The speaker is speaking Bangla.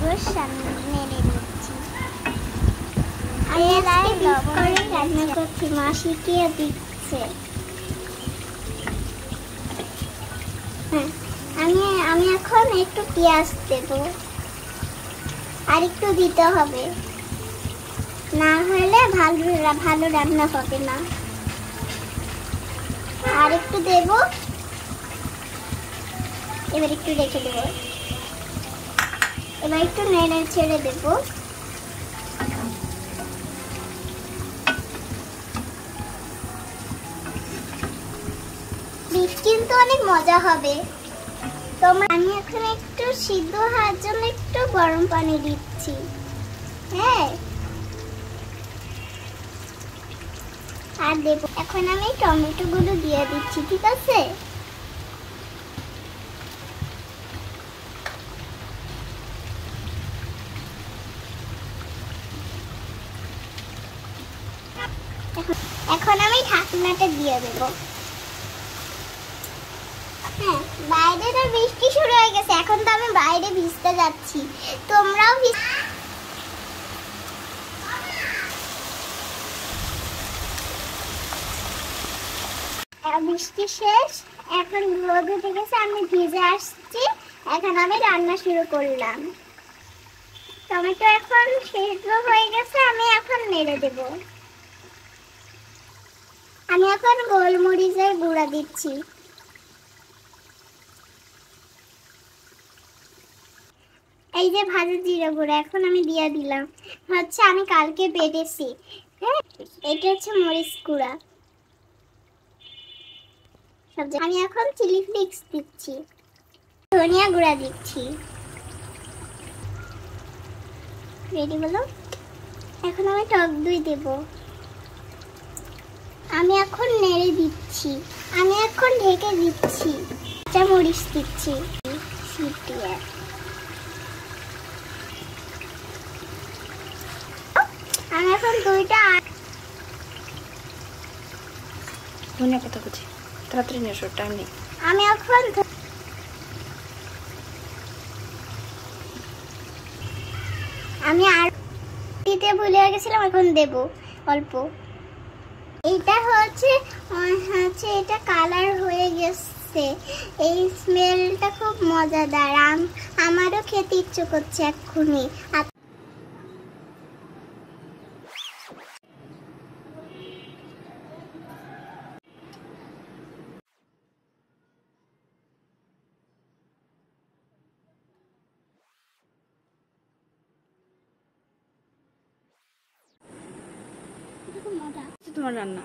গোশ নেড়ে নিচ্ছি। আমি আজকে বিট করে রান্না করছি, মা শিখিয়ে দিচ্ছে। হ্যাঁ, আমি এখন একটু পেঁয়াজ দেব, আর একটু দিতে হবে, না হলে ভালো রান্না হবে না। আর একটু দেব, এবার একটু রেখে দেব, এবার একটু নেড়ে ছেড়ে দেব। বিট কিন্তু অনেক মজা হবে। আমি এখন একটু সিদ্ধ হওয়ার জন্য একটু গরম পানি দিচ্ছি। হ্যাঁ, আর দেব, এখন আমি টমেটো গুলো দিয়ে দিচ্ছি, ঠিক আছে? এখন আমি ঢাকনাটা দিয়ে দেব। হ্যাঁ, বাইরে তো বৃষ্টি শুরু হয়ে গেছে, এখন তো আমি বাইরে ভিজতে যাচ্ছি, তোমরাও বৃষ্টি শেষ, এখন রোদ উঠে গেছে, আমি ভিজে আসছি। এখন আমি রান্না শুরু করলাম। টমেটো এখন সিদ্ধ হয়ে গেছে, আমি এখন নেড়ে দেব। আমি এখন গোলমরিচের গুঁড়া দিচ্ছি। এই যে ভাজা জিরা গুঁড়া এখন আমি দিয়ে দিলাম, হচ্ছে আমি কালকে বেটেছি। হ্যাঁ, এটা হচ্ছে মরিচ গুঁড়া। আমি এখন চিলি ফ্লেক্স দিচ্ছি, ধনিয়া গুঁড়া দিচ্ছি। রেডি হলো, এখন আমি টক দই দেব। আমি এখন নেড়ে দিচ্ছি, আমি এখন ঢেকে দিচ্ছি, কাঁচা মরিচ দিচ্ছি। আমি এখন দইটা ধনিয়া পাতা কুচি তাড়াতাড়ি নিয়ে এসো, টাইম নেই। আমি এখন আর দিতে ভুলে গেছিলাম, এখন দেব অল্প। এটা হচ্ছে এটা কালার হয়ে গেছে, এই স্মেলটা খুব মজাদার, আমারও খেতে ইচ্ছে করছে এক্ষুনি। তোমার রান্না